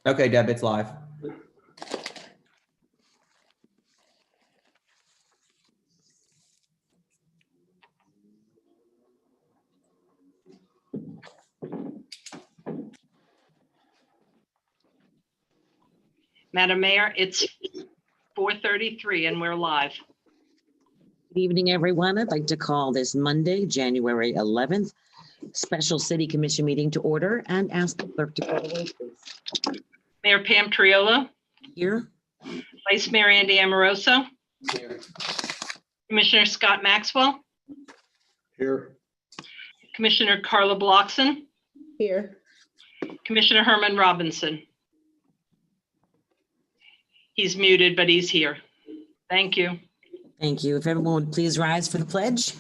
Okay, Deb, it's live. Madam Mayor, it's 4:33 and we're live. Good evening, everyone. I'd like to call this Monday, January 11th, special City Commission meeting to order and ask the clerk to call the roll, please. Mayor Pam Triolo, Here. Vice Mayor Andy Amoroso, Here. Commissioner Scott Maxwell, Here. Commissioner Carla Bloxon, Here. Commissioner Herman Robinson. He's muted, but he's here. Thank you. Thank you. If everyone would please rise for the pledge.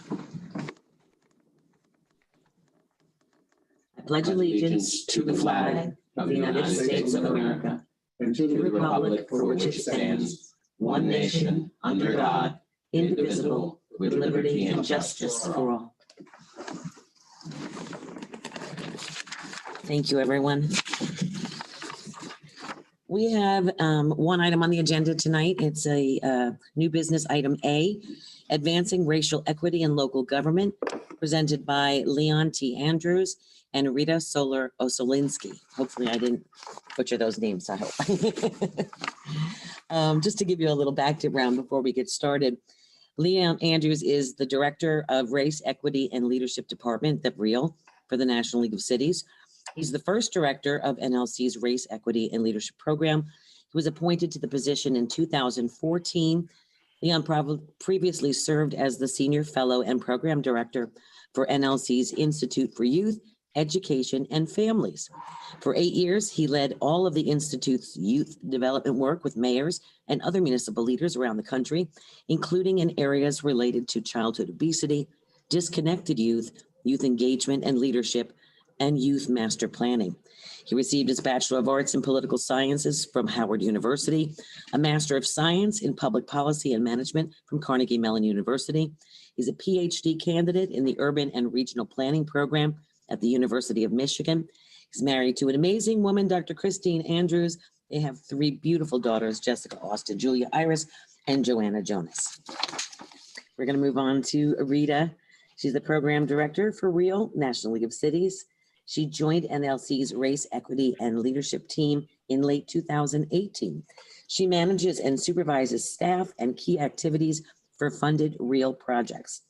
I pledge allegiance to the flag of the United States of America and to the republic for which it stands, one nation, under God, indivisible, with liberty and justice for all. Thank you, everyone. We have one item on the agenda tonight. It's a new business item A, advancing racial equity in local government, presented by Leon T. Andrews and Rita Solaire Osilinski. Hopefully I didn't butcher those names, I hope. Just to give you a little background before we get started, Leon Andrews is the Director of Race, Equity, and Leadership Department, the REAL, for the National League of Cities. He's the first director of NLC's Race, Equity, and Leadership Program. He was appointed to the position in 2014. Leon previously served as the Senior Fellow and Program Director for NLC's Institute for Youth, Education, and Families. For 8 years, he led all of the Institute's youth development work with mayors and other municipal leaders around the country, including in areas related to childhood obesity, disconnected youth, youth engagement and leadership, and youth master planning. He received his Bachelor of Arts in Political Sciences from Howard University, a Master of Science in Public Policy and Management from Carnegie Mellon University. He's a PhD candidate in the Urban and Regional Planning Program at the University of Michigan. He's married to an amazing woman, Dr. Christine Andrews. They have 3 beautiful daughters, Jessica Austin, Julia Iris, and Joanna Jonas. We're going to move on to Rita. She's the Program Director for REAL, National League of Cities. She joined NLC's Race, Equity, and Leadership team in late 2018. She manages and supervises staff and key activities for funded REAL projects.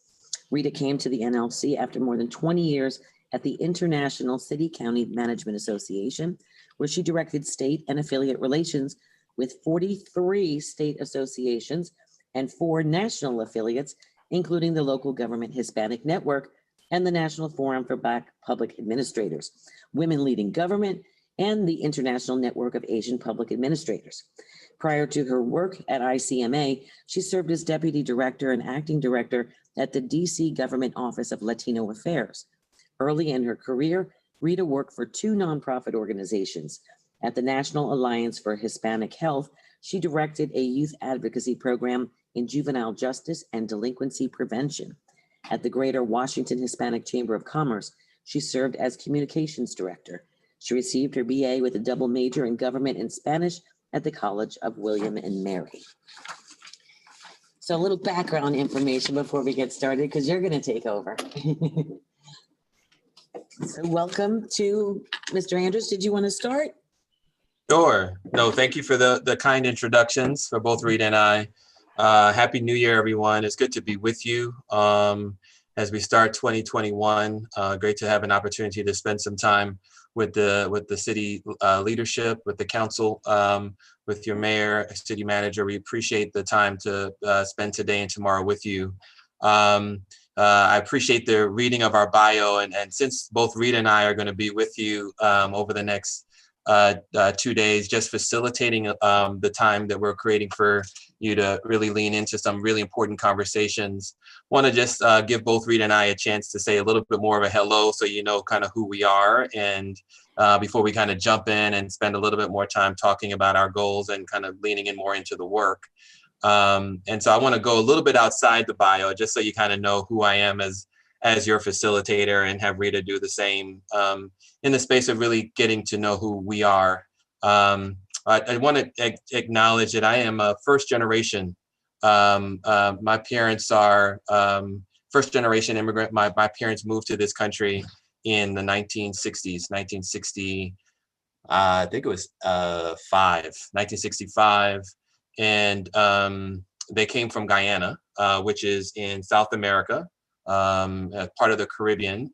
Rita came to the NLC after more than 20 years at the International City-County Management Association, where she directed state and affiliate relations with 43 state associations and 4 national affiliates, including the Local Government Hispanic Network and the National Forum for Black Public Administrators, Women Leading Government, and the International Network of Asian Public Administrators. Prior to her work at ICMA, she served as Deputy Director and Acting Director at the DC Government Office of Latino Affairs. Early in her career, Rita worked for 2 nonprofit organizations. At the National Alliance for Hispanic Health, she directed a youth advocacy program in juvenile justice and delinquency prevention. At the Greater Washington Hispanic Chamber of Commerce, she served as communications director. She received her BA with a double major in government and Spanish at the College of William and Mary. So a little background information before we get started, because you're going to take over. So welcome to Mr. Andrews. Did you want to start? Sure. No, thank you for the kind introductions for both Rita and I. Happy New Year, everyone. It's good to be with you as we start 2021. Great to have an opportunity to spend some time with the city leadership, with the council, with your mayor, city manager. We appreciate the time to spend today and tomorrow with you. I appreciate the reading of our bio, and since both Rita and I are going to be with you over the next 2 days, just facilitating the time that we're creating for you to really lean into some really important conversations. Want to just give both Rita and I a chance to say a little bit more of a hello, so you know kind of who we are, and before we kind of jump in and spend a little bit more time talking about our goals and kind of leaning in more into the work. And so I want to go a little bit outside the bio, just so you kind of know who I am as your facilitator, and have Rita do the same in the space of really getting to know who we are I want to acknowledge that I am a first generation. My parents are first generation immigrant. My parents moved to this country in the 1960s, 1960, I think it was 1965. And they came from Guyana, which is in South America, part of the Caribbean,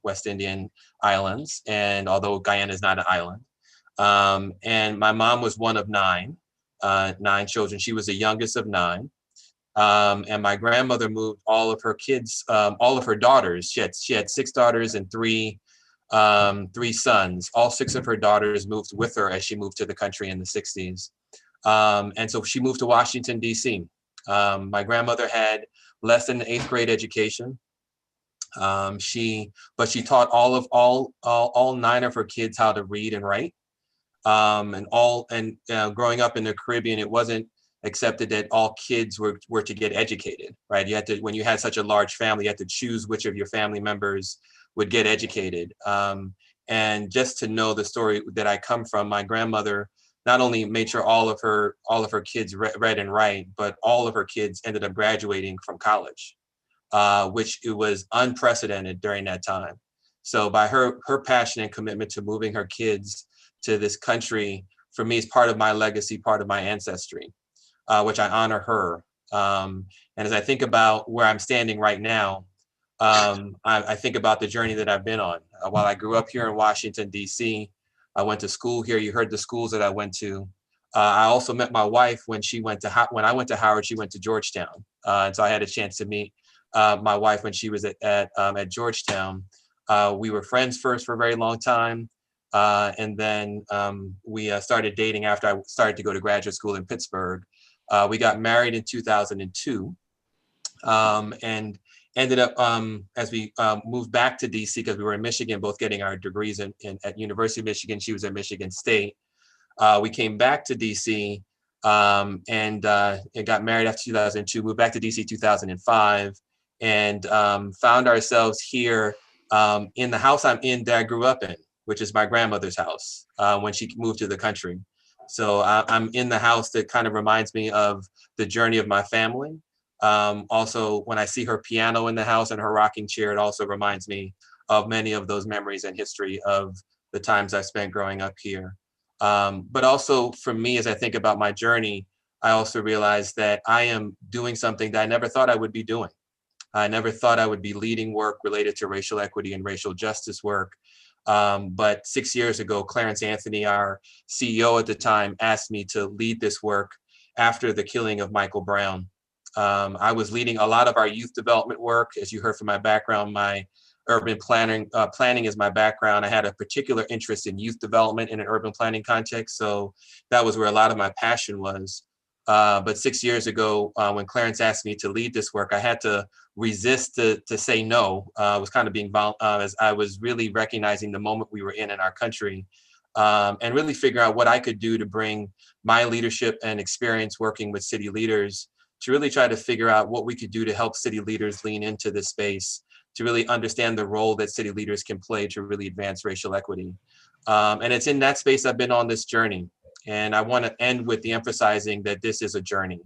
West Indian islands. And although Guyana is not an island. And my mom was one of nine children. She was the youngest of nine. And my grandmother moved all of her kids, all of her daughters. She had six daughters and three sons. All six of her daughters moved with her as she moved to the country in the 60s. And so she moved to Washington, D.C. My grandmother had less than an 8th grade education. But she taught all nine of her kids how to read and write. Growing up in the Caribbean, it wasn't accepted that all kids were to get educated, right? You had to, when you had such a large family, you had to choose which of your family members would get educated. And just to know the story that I come from, my grandmother not only made sure all of her kids read and write, but all of her kids ended up graduating from college, which it was unprecedented during that time. So by her passion and commitment to moving her kids to this country, for me, is part of my legacy, part of my ancestry, which I honor her. And as I think about where I'm standing right now, I think about the journey that I've been on. While I grew up here in Washington, D.C., I went to school here. You heard the schools that I went to. I also met my wife when I went to Howard. She went to Georgetown, and so I had a chance to meet my wife when she was at Georgetown. We were friends first for a very long time. And then we started dating after I started to go to graduate school in Pittsburgh. We got married in 2002 and ended up, as we moved back to DC, because we were in Michigan, both getting our degrees at University of Michigan. She was at Michigan State. We came back to DC and got married after 2002, moved back to DC 2005, and found ourselves here in the house I'm in that I grew up in, which is my grandmother's house when she moved to the country. So I'm in the house that kind of reminds me of the journey of my family. Also, when I see her piano in the house and her rocking chair, it also reminds me of many of those memories and history of the times I spent growing up here. But also for me, as I think about my journey, I also realize that I am doing something that I never thought I would be doing. I never thought I would be leading work related to racial equity and racial justice work. But 6 years ago, Clarence Anthony, our CEO at the time, asked me to lead this work after the killing of Michael Brown. I was leading a lot of our youth development work. As you heard from my background, my urban planning is my background. I had a particular interest in youth development in an urban planning context. So that was where a lot of my passion was. But 6 years ago, when Clarence asked me to lead this work, I had to resist to say no. I was kind of being, as I was really recognizing the moment we were in our country, and really figure out what I could do to bring my leadership and experience working with city leaders to really try to figure out what we could do to help city leaders lean into this space, to really understand the role that city leaders can play to really advance racial equity. And it's in that space I've been on this journey. And I want to end with the emphasizing that this is a journey.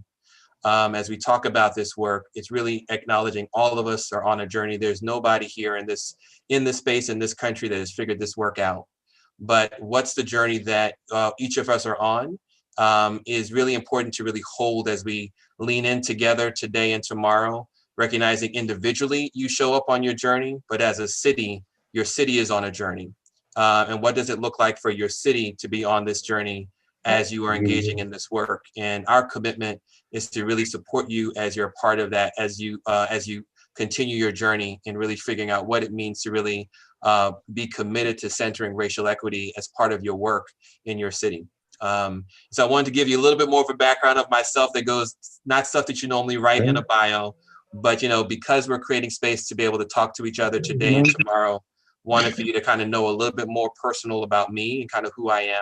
As we talk about this work, it's really acknowledging all of us are on a journey. There's nobody here in this space, in this country, that has figured this work out. But what's the journey that each of us are on is really important to really hold as we lean in together today and tomorrow, recognizing individually you show up on your journey, but as a city, your city is on a journey. And what does it look like for your city to be on this journey as you are engaging in this work? And our commitment is to really support you as you're a part of that, as you continue your journey in really figuring out what it means to really be committed to centering racial equity as part of your work in your city. So I wanted to give you a little bit more of a background of myself that goes, not stuff that you normally write in a bio, but because we're creating space to be able to talk to each other today and tomorrow, wanted for you to kind of know a little bit more personal about me and kind of who I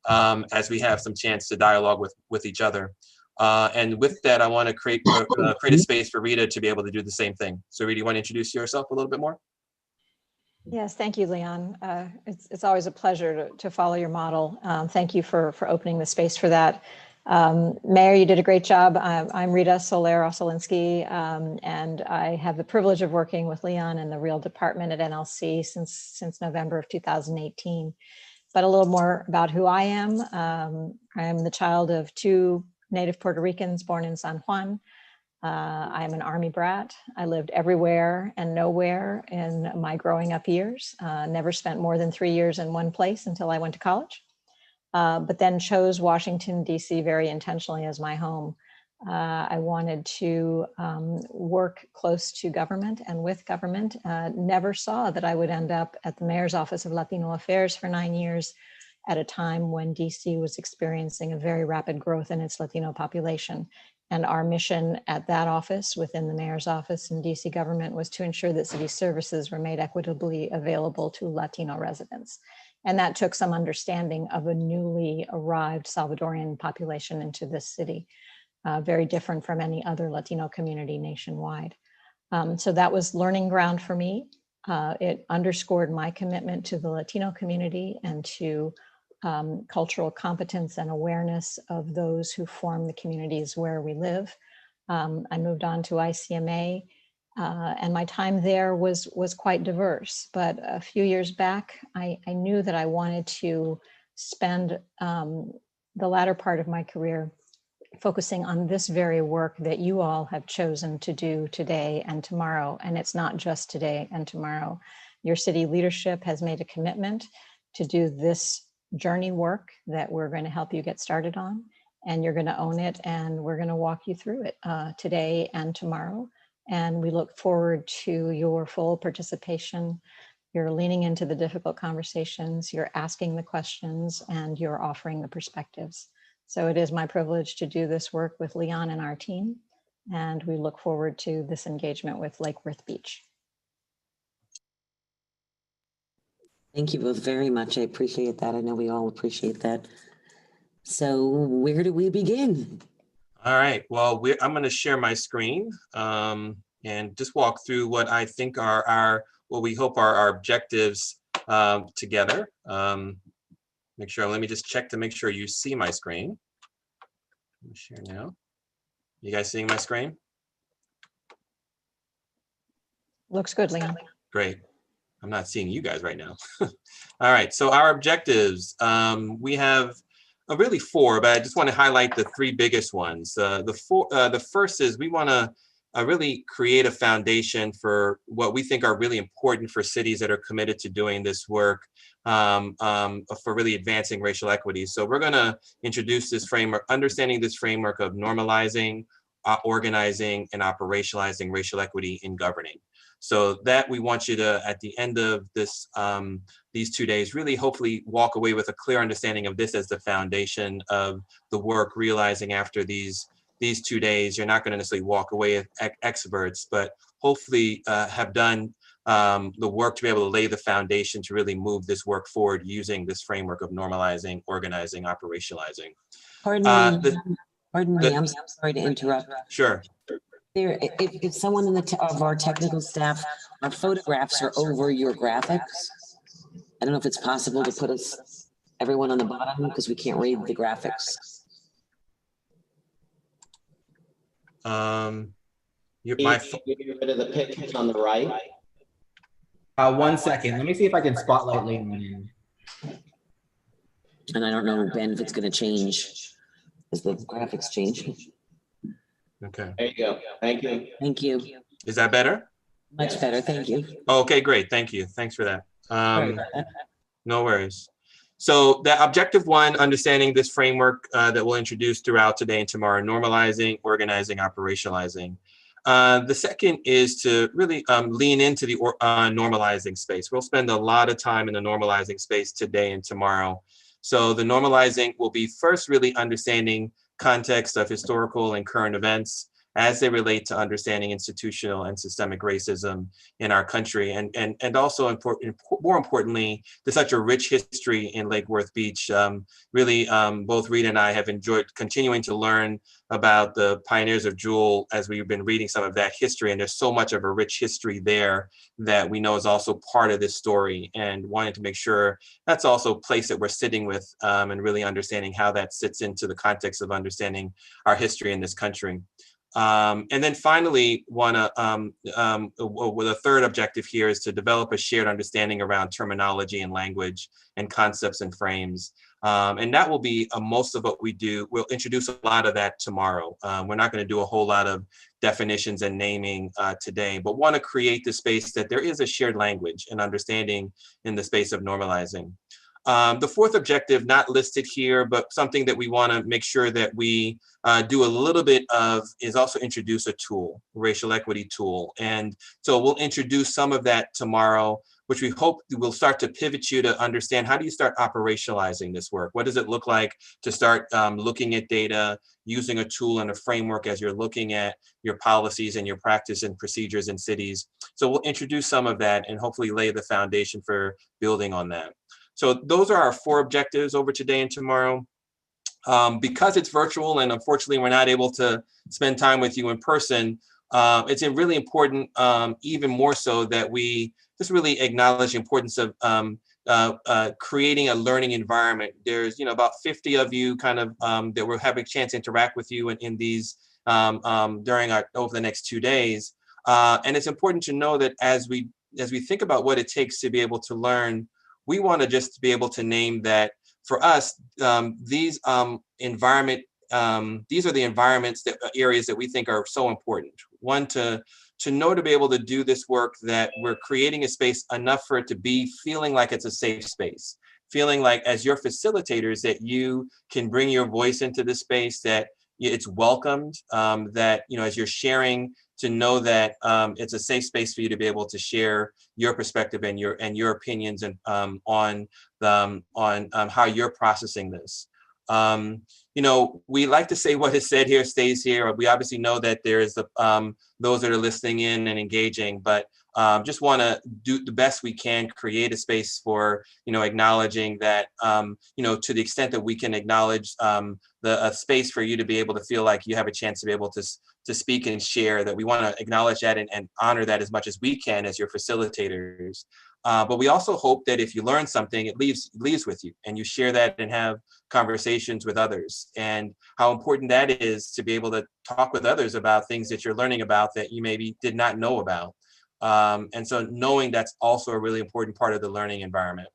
am, as we have some chance to dialogue with each other. And with that, I want to create a space for Rita to be able to do the same thing. So Rita, you want to introduce yourself a little bit more? Yes, thank you, Leon. It's always a pleasure to follow your model. Thank you for opening the space for that. Mayor, you did a great job. I'm Rita Solaire Osilinski, and I have the privilege of working with Leon and the Real Department at NLC since November of 2018. But a little more about who I am. I am the child of two native Puerto Ricans born in San Juan. I'm an Army brat. I lived everywhere and nowhere in my growing up years. Never spent more than 3 years in one place until I went to college, but then chose Washington, D.C. very intentionally as my home. I wanted to work close to government and with government. Never saw that I would end up at the Mayor's Office of Latino Affairs for 9 years at a time when DC was experiencing a very rapid growth in its Latino population. And our mission at that office, within the Mayor's office in DC government, was to ensure that city services were made equitably available to Latino residents. And that took some understanding of a newly arrived Salvadorian population into this city, very different from any other Latino community nationwide. So that was learning ground for me. It underscored my commitment to the Latino community and to cultural competence and awareness of those who form the communities where we live. I moved on to ICMA, and my time there was quite diverse. But a few years back, I knew that I wanted to spend the latter part of my career focusing on this very work that you all have chosen to do today and tomorrow. And it's not just today and tomorrow. Your city leadership has made a commitment to do this journey work that we're going to help you get started on, and you're going to own it, and we're going to walk you through it today and tomorrow. And we look forward to your full participation. You're leaning into the difficult conversations, you're asking the questions, and you're offering the perspectives. So it is my privilege to do this work with Leon and our team, and we look forward to this engagement with Lake Worth Beach. Thank you both very much. I appreciate that. I know we all appreciate that. So where do we begin? All right, well, I'm going to share my screen and just walk through what I think are what we hope are our objectives together. Make sure, let me just check to make sure you see my screen. Let me share now. You guys seeing my screen? Looks good, Leon. Great. I'm not seeing you guys right now. All right, so our objectives, we have really four, but I just want to highlight the three biggest ones. The first is we want to really create a foundation for what we think are really important for cities that are committed to doing this work for really advancing racial equity. So we're going to introduce this framework, understanding this framework of normalizing, organizing, and operationalizing racial equity in governing. So that we want you to, at the end of this, these 2 days, really hopefully walk away with a clear understanding of this as the foundation of the work, realizing after these 2 days, you're not going to necessarily walk away as experts, but hopefully have done the work to be able to lay the foundation to really move this work forward using this framework of normalizing, organizing, operationalizing. Pardon me, I'm sorry to interrupt. Sure. There, if someone of our technical staff, our photographs are over your graphics. I don't know if it's possible to put everyone on the bottom because we can't read the graphics. Get rid of the pictures on the right. 1 second. Let me see if I can spotlight Leon. And I don't know, Ben, if it's going to change as the graphics change. Okay. There you go. Thank you. Thank you. Is that better? Much better. Thank you. Okay, great. Thank you. Thanks for that. No worries. So the objective one, understanding this framework that we'll introduce throughout today and tomorrow, normalizing, organizing, operationalizing. The second is to really lean into the normalizing space. We'll spend a lot of time in the normalizing space today and tomorrow. So the normalizing will be first really understanding context of historical and current events. as they relate to understanding institutional and systemic racism in our country. And also more importantly, there's such a rich history in Lake Worth Beach. Both Rita and I have enjoyed continuing to learn about the pioneers of Jewel as we've been reading some of that history. And there's so much of a rich history there that we know is also part of this story, and wanting to make sure that's also a place that we're sitting with and really understanding how that sits into the context of understanding our history in this country. And then finally, the third objective here is to develop a shared understanding around terminology and language and concepts and frames. And that will be most of what we do. We'll introduce a lot of that tomorrow. We're not going to do a whole lot of definitions and naming today, but want to create the space that there is a shared language and understanding in the space of normalizing. The fourth objective, not listed here, but something that we want to make sure that we do a little bit of, is also introduce a tool, racial equity tool. And so we'll introduce some of that tomorrow, which we hope will start to pivot you to understand, how do you start operationalizing this work? What does it look like to start looking at data, using a tool and a framework as you're looking at your policies and your practice and procedures in cities? So we'll introduce some of that and hopefully lay the foundation for building on that. So those are our 4 objectives over today and tomorrow. Because it's virtual and unfortunately we're not able to spend time with you in person, it's really important, even more so, that we just really acknowledge the importance of creating a learning environment. There's about 50 of you kind of that we'll have a chance to interact with you in these during over the next 2 days. And it's important to know that as we think about what it takes to be able to learn, we want to just be able to name that for us, these are the environments, areas that we think are so important. One, to know, to be able to do this work, that we're creating a space enough for it to be feeling like it's a safe space, feeling like as your facilitators that you can bring your voice into the space, that it's welcomed, that as you're sharing, to know that it's a safe space for you to be able to share your perspective and your opinions and on how you're processing this. We like to say what is said here stays here. We obviously know that there is those that are listening in and engaging, but just want to do the best we can, create a space for acknowledging that to the extent that we can acknowledge a space for you to be able to feel like you have a chance to be able to speak and share, that we want to acknowledge that and honor that as much as we can as your facilitators. But we also hope that if you learn something, it leaves with you, and you share that and have conversations with others, and how important that is to be able to talk with others about things that you're learning about that you maybe did not know about. And so knowing that's also a really important part of the learning environment.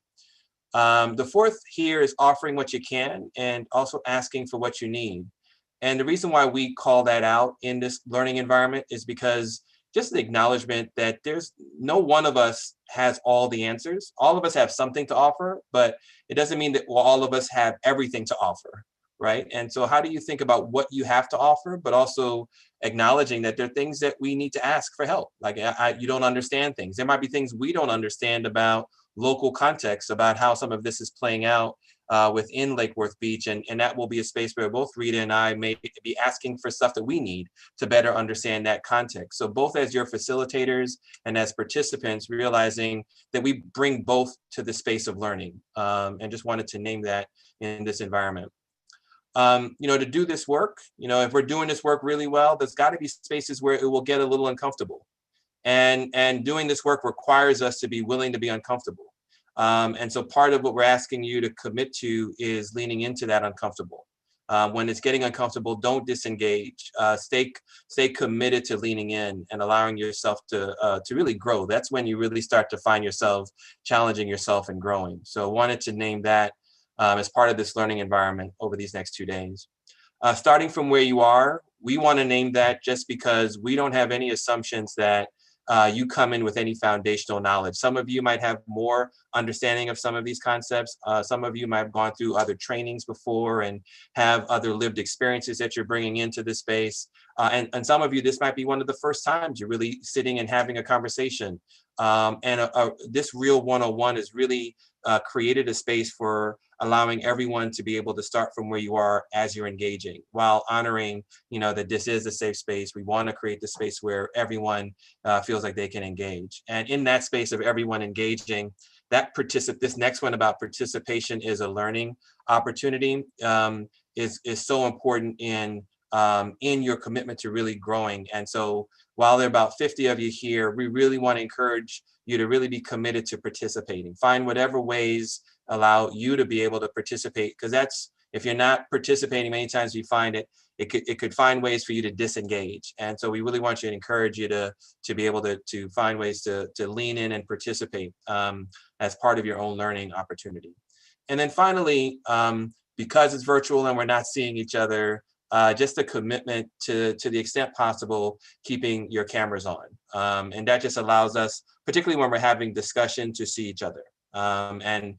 The fourth here is offering what you can and also asking for what you need. And the reason why we call that out in this learning environment is because just the acknowledgement that there's no one of us has all the answers. All of us have something to offer, but it doesn't mean that all of us have everything to offer, right? And so how do you think about what you have to offer, but also acknowledging that there are things that we need to ask for help. Like you don't understand things. There might be things we don't understand about local context, about how some of this is playing out within Lake Worth Beach. And that will be a space where both Rita and I may be asking for stuff that we need to better understand that context. So both as your facilitators and as participants, realizing that we bring both to the space of learning, and just wanted to name that in this environment. To do this work, if we're doing this work really well, there's got to be spaces where it will get a little uncomfortable. And doing this work requires us to be willing to be uncomfortable. And so part of what we're asking you to commit to is leaning into that uncomfortable. When it's getting uncomfortable, don't disengage. Stay committed to leaning in and allowing yourself to really grow. That's when you really start to find yourself challenging yourself and growing. So I wanted to name that as part of this learning environment over these next 2 days. Starting from where you are, we want to name that just because we don't have any assumptions that you come in with any foundational knowledge. Some of you might have more understanding of some of these concepts. Some of you might have gone through other trainings before and have other lived experiences that you're bringing into this space. And some of you, this might be one of the first times you're really sitting and having a conversation. This real 101 is really created a space for allowing everyone to be able to start from where you are as you're engaging, while honoring, that this is a safe space. We want to create the space where everyone feels like they can engage. And in that space of everyone engaging, this next one about participation is a learning opportunity, is so important in your commitment to really growing. And so while there are about 50 of you here, we really want to encourage you to really be committed to participating. Find whatever ways allow you to be able to participate, because if you're not participating, many times we find it could find ways for you to disengage. And so we really want you to encourage you to be able to find ways to lean in and participate as part of your own learning opportunity. And then finally, because it's virtual and we're not seeing each other, just a commitment to the extent possible, keeping your cameras on. And that just allows us, particularly when we're having discussion, to see each other. And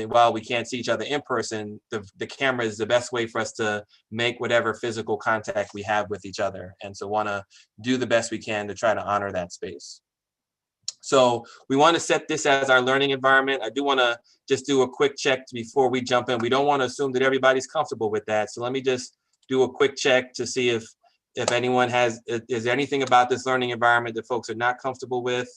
while we can't see each other in person, the camera is the best way for us to make whatever physical contact we have with each other. And so want to do the best we can to try to honor that space. So we want to set this as our learning environment. I do want to just do a quick check before we jump in. We don't want to assume that everybody's comfortable with that. So let me just do a quick check to see if anyone is there anything about this learning environment that folks are not comfortable with,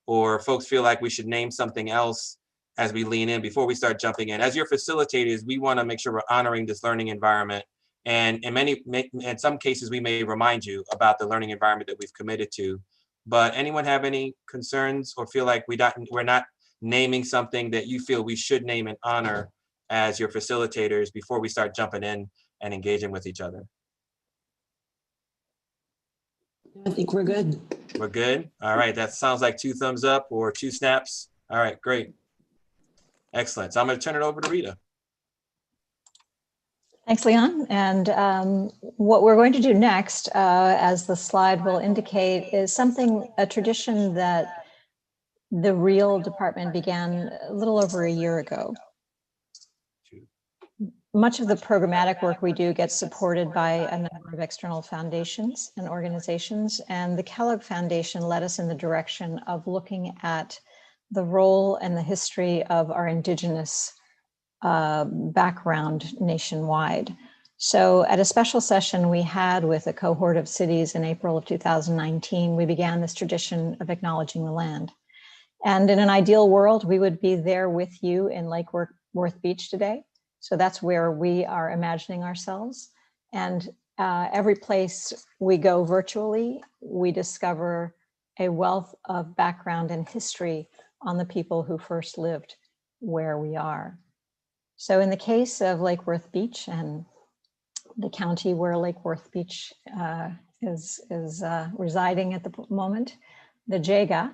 or folks feel like we should name something else as we lean in before we start jumping in. As your facilitators, we want to make sure we're honoring this learning environment. And in some cases, we may remind you about the learning environment that we've committed to. But anyone have any concerns or feel like we're not naming something that you feel we should name and honor as your facilitators before we start jumping in and engaging with each other? I think we're good. We're good? All right, that sounds like 2 thumbs up or 2 snaps. All right, great. Excellent. So I'm going to turn it over to Rita. Thanks, Leon. And what we're going to do next, as the slide will indicate, is a tradition that the REAL department began a little over a year ago. Much of the programmatic work we do gets supported by a number of external foundations and organizations, and the Kellogg Foundation led us in the direction of looking at the role and the history of our Indigenous background nationwide. So at a special session we had with a cohort of cities in April of 2019, we began this tradition of acknowledging the land. And in an ideal world, we would be there with you in Lake Worth Beach today. So that's where we are imagining ourselves. And every place we go virtually, we discover a wealth of background and history on the people who first lived where we are. So in the case of Lake Worth Beach and the county where Lake Worth Beach is residing at the moment, the Zega,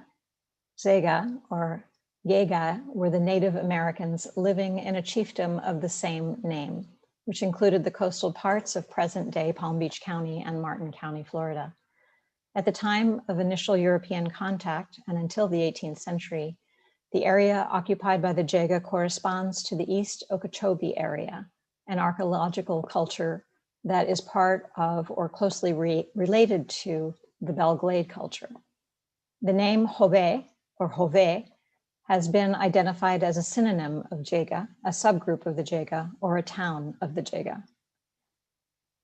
or Yega, were the Native Americans living in a chiefdom of the same name, which included the coastal parts of present-day Palm Beach County and Martin County, Florida. At the time of initial European contact and until the 18th century, the area occupied by the Jega corresponds to the East Okeechobee area, an archaeological culture that is part of or closely related to the Belle Glade culture. The name Hobe, or Hove, has been identified as a synonym of Jega, a subgroup of the Jega, or a town of the Jega.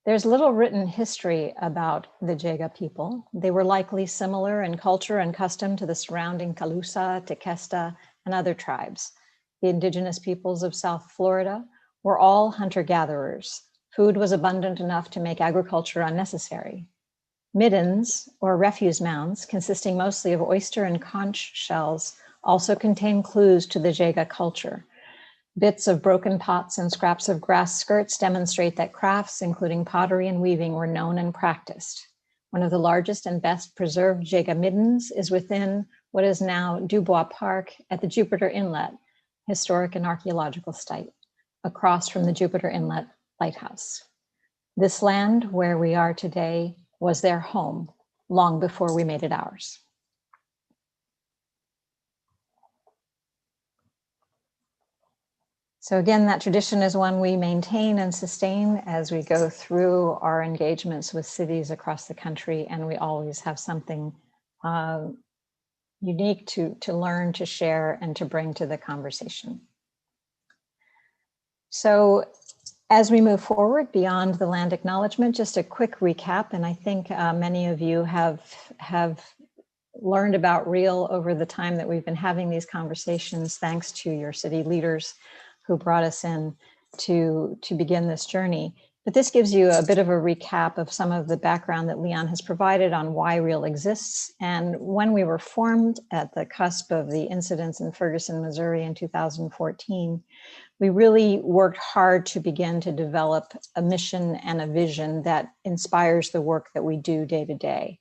There's little written history about the Jega people. They were likely similar in culture and custom to the surrounding Calusa, Tequesta, and other tribes. The indigenous peoples of South Florida were all hunter-gatherers. Food was abundant enough to make agriculture unnecessary. Middens, or refuse mounds, consisting mostly of oyster and conch shells, also contain clues to the Jega culture. Bits of broken pots and scraps of grass skirts demonstrate that crafts, including pottery and weaving, were known and practiced. One of the largest and best preserved Jega middens is within what is now Dubois Park at the Jupiter Inlet, historic and archaeological site, across from the Jupiter Inlet Lighthouse. This land, where we are today, was their home long before we made it ours. So again, that tradition is one we maintain and sustain as we go through our engagements with cities across the country, and we always have something unique to learn, to share, and to bring to the conversation. So as we move forward beyond the land acknowledgement, just a quick recap, and I think many of you have learned about REAL over the time that we've been having these conversations, thanks to your city leaders who brought us in to begin this journey. But this gives you a bit of a recap of some of the background that Leon has provided on why REAL exists. And when we were formed at the cusp of the incidents in Ferguson, Missouri in 2014, we really worked hard to begin to develop a mission and a vision that inspires the work that we do day to day.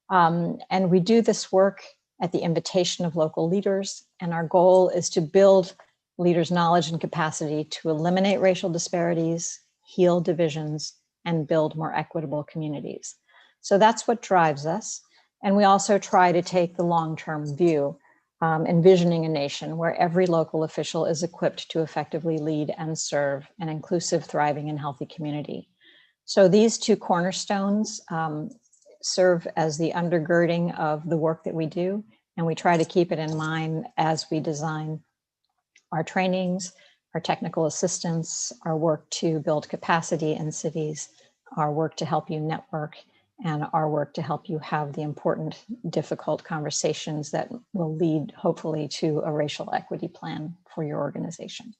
And we do this work at the invitation of local leaders. And our goal is to build leaders' knowledge and capacity to eliminate racial disparities, heal divisions, and build more equitable communities. So that's what drives us. And we also try to take the long-term view, envisioning a nation where every local official is equipped to effectively lead and serve an inclusive, thriving, and healthy community. So these two cornerstones serve as the undergirding of the work that we do, and we try to keep it in mind as we design our trainings, our technical assistance, our work to build capacity in cities, our work to help you network, and our work to help you have the important, difficult conversations that will lead, hopefully, to a racial equity plan for your organization.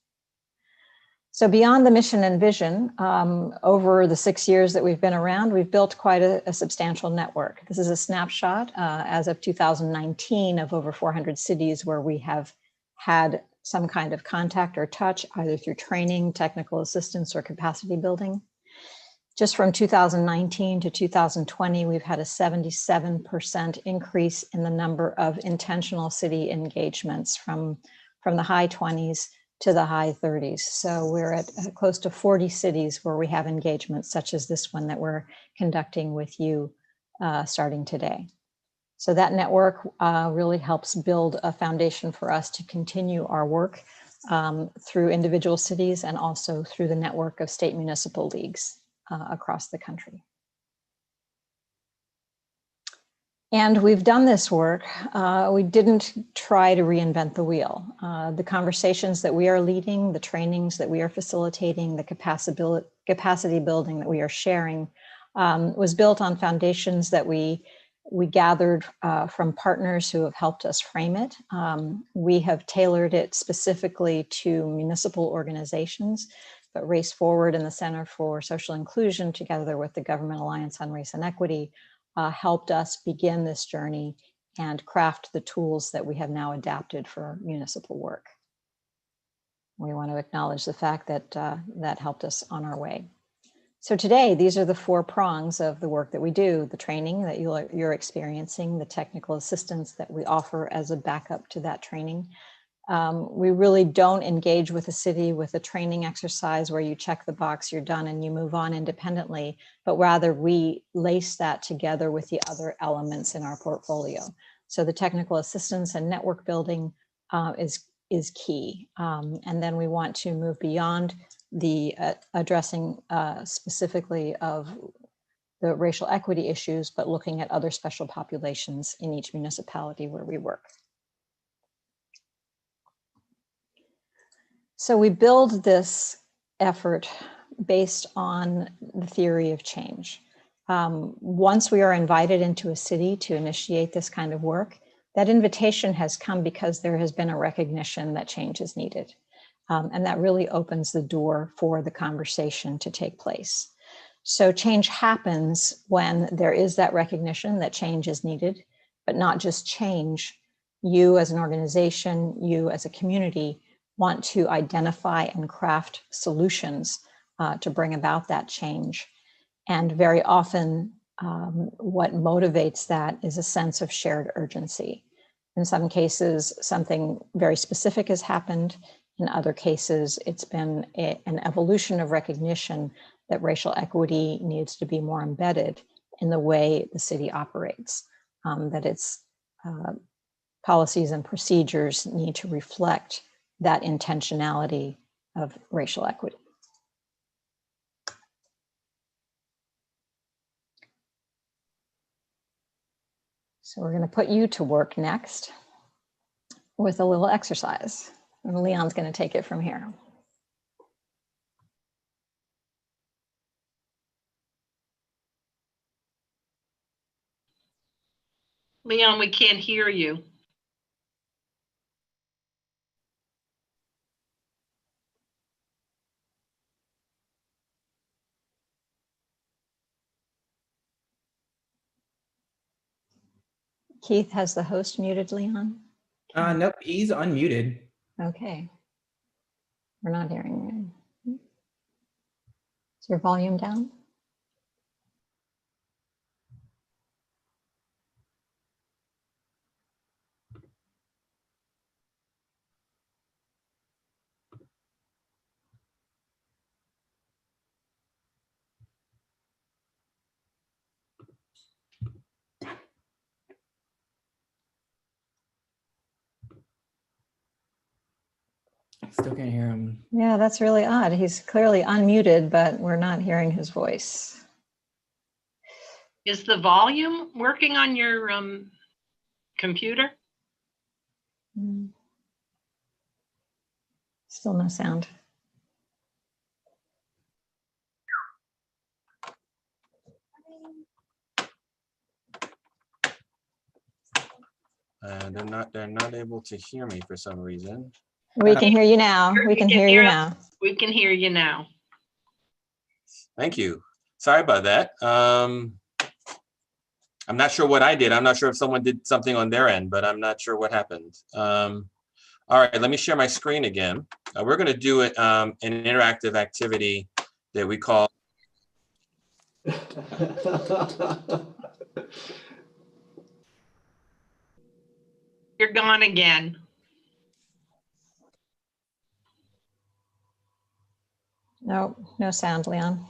So beyond the mission and vision, over the 6 years that we've been around, we've built quite a substantial network. This is a snapshot as of 2019 of over 400 cities where we have had some kind of contact or touch, either through training, technical assistance, or capacity building. Just from 2019 to 2020, we've had a 77% increase in the number of intentional city engagements from the high 20s to the high 30s. So we're at close to 40 cities where we have engagements such as this one that we're conducting with you starting today. So that network really helps build a foundation for us to continue our work through individual cities and also through the network of state municipal leagues across the country. And we've done this work. We didn't try to reinvent the wheel. The conversations that we are leading, the trainings that we are facilitating, the capacity building that we are sharing was built on foundations that we gathered from partners who have helped us frame it. We have tailored it specifically to municipal organizations, but Race Forward and the Center for Social Inclusion, together with the Government Alliance on Race and Equity, helped us begin this journey and craft the tools that we have now adapted for municipal work. We want to acknowledge the fact that that helped us on our way. So today, these are the 4 prongs of the work that we do: the training that you're experiencing, the technical assistance that we offer as a backup to that training. We really don't engage with a city with a training exercise where you check the box, you're done, and you move on independently, but rather we lace that together with the other elements in our portfolio. So the technical assistance and network building is key. And then we want to move beyond the addressing specifically of the racial equity issues, but looking at other special populations in each municipality where we work. So we build this effort based on the theory of change. Once we are invited into a city to initiate this kind of work, that invitation has come because there has been a recognition that change is needed. And that really opens the door for the conversation to take place. So change happens when there is that recognition that change is needed, but not just change. You as an organization, you as a community want to identify and craft solutions to bring about that change. And very often, what motivates that is a sense of shared urgency. In some cases, something very specific has happened. In other cases, it's been an evolution of recognition that racial equity needs to be more embedded in the way the city operates, that its policies and procedures need to reflect that intentionality of racial equity. So we're going to put you to work next. with a little exercise. And Leon's going to take it from here. Leon, we can't hear you. Keith, has the host muted Leon? Nope, he's unmuted. Okay. We're not hearing you. Is your volume down? Still can't hear him. Yeah, that's really odd. He's clearly unmuted, but we're not hearing his voice. Is the volume working on your computer? Still no sound. They're not able to hear me for some reason. We can hear you now. We can hear you now. We can hear you now. Thank you. Sorry about that. I'm not sure what I did. I'm not sure if someone did something on their end, but I'm not sure what happened. All right, let me share my screen again. We're going to do it an interactive activity that we call. You're gone again. No, no sound, Leon.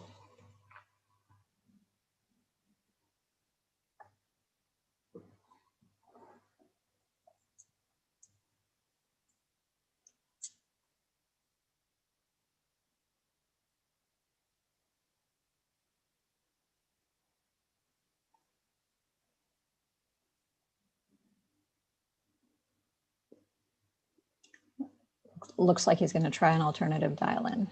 Looks like he's going to try an alternative dial-in.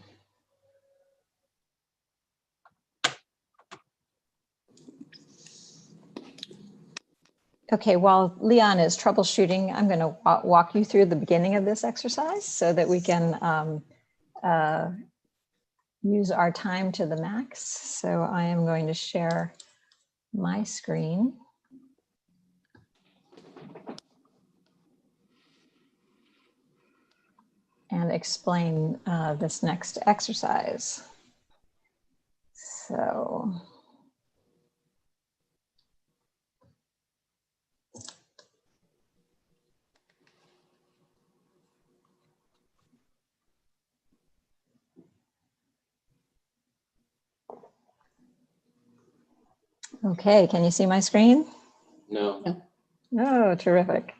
Okay, while Leon is troubleshooting, I'm going to walk you through the beginning of this exercise so that we can use our time to the max. So I am going to share my screen. And explain this next exercise. So. Okay, can you see my screen? No. Oh, terrific.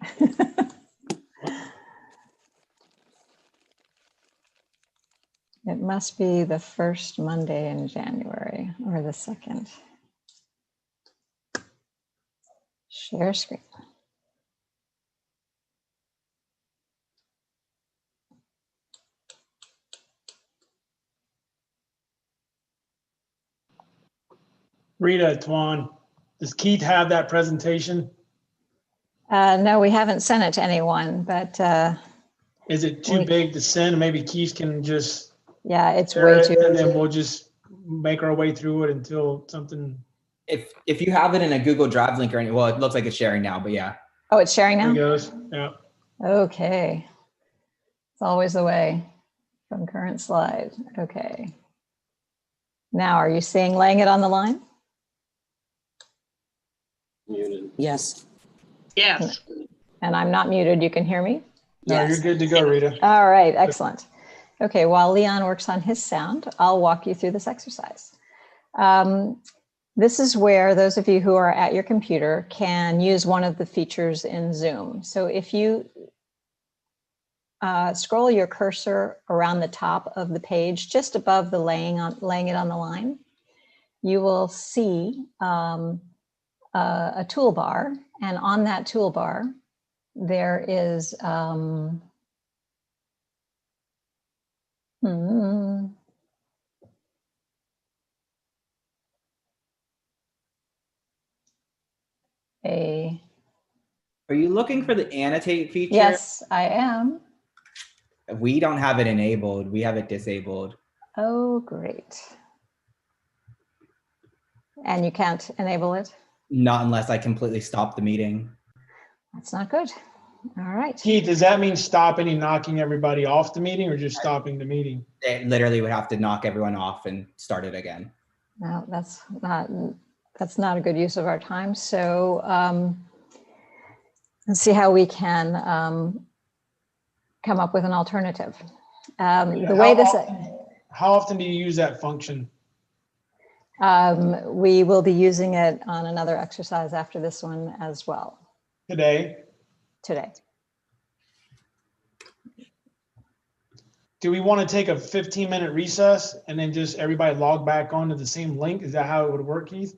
It must be the first Monday in January or the second. Share screen. Rita, it's Juan. Does Keith have that presentation? No, we haven't sent it to anyone, but Is it too big to send? Maybe Keith can just yeah, it's share way it, too. and then we'll just make our way through it until something. If you have it in a Google Drive link or any, well, it looks like it's sharing now, but yeah. Oh, it's sharing There now? it goes. Yeah. Okay. It's always the way from current slide. Okay. Now, are you seeing laying it on the line? Muted. Yes. Yes. And I'm not muted. You can hear me? No, Yes. you're good to go, Rita. All right, excellent. Okay, while Leon works on his sound, I'll walk you through this exercise. This is where those of you who are at your computer can use one of the features in Zoom. So if you scroll your cursor around the top of the page, just above the laying it on the line, you will see a toolbar. And on that toolbar, there is, a, Are you looking for the annotate feature? yes, I am. We don't have it enabled. We have it disabled. Oh, great. And you can't enable it? Not unless I completely stop the meeting. That's not good. All right. Keith, does that mean stopping and knocking everybody off the meeting or just stopping the meeting? It literally would have to knock everyone off and start it again. No, that's not a good use of our time. So let's see how we can come up with an alternative. The way this, How often do you use that function? we will be using it on another exercise after this one as well Today? today. Do we want to take a 15-minute recess and then just everybody log back onto the same link? Is that how it would work, Keith?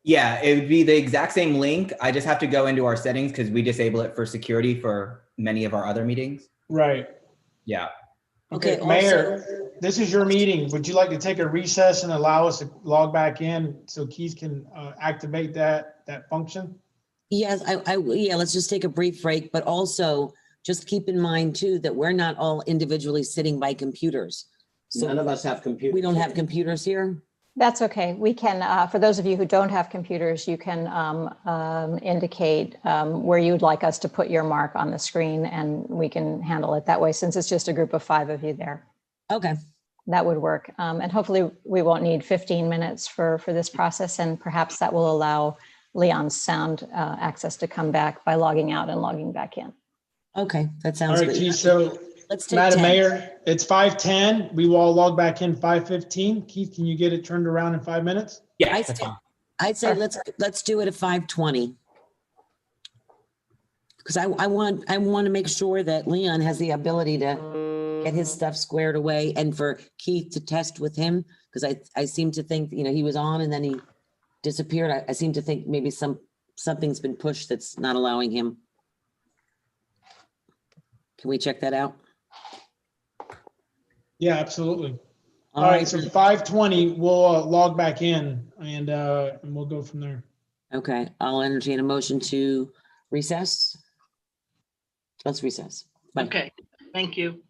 Yeah, it would be the exact same link. I just have to go into our settings because we disable it for security for many of our other meetings. Right. Yeah. Okay, Mayor, this is your meeting. Would you like to take a recess and allow us to log back in so Keith can activate that function? Yes, yeah, let's just take a brief break, but also just keep in mind too, that we're not all individually sitting by computers. So None of us have computers. we don't have computers here. That's okay. We can, for those of you who don't have computers, you can indicate where you would like us to put your mark on the screen, and we can handle it that way since it's just a group of 5 of you there. Okay. That would work. And hopefully we won't need 15 minutes for this process, and perhaps that will allow Leon's sound access to come back by logging out and logging back in. Okay, that All sounds right, good. Keith, so Let's take Madam 10. Mayor, it's 5:10. We will all log back in 5:15. Keith, can you get it turned around in 5 minutes? Yeah, I'd that's say, fine. I'd say let's do it at 5:20. Because I want to make sure that Leon has the ability to get his stuff squared away, and for Keith to test with him, because I seem to think, he was on and then he disappeared. I seem to think maybe something's been pushed that's not allowing him. Can we check that out? Yeah, absolutely. All All right, right. so 5:20, we'll log back in and we'll go from there. Okay, I'll entertain a motion to recess. Let's recess. Bye. Okay, thank you.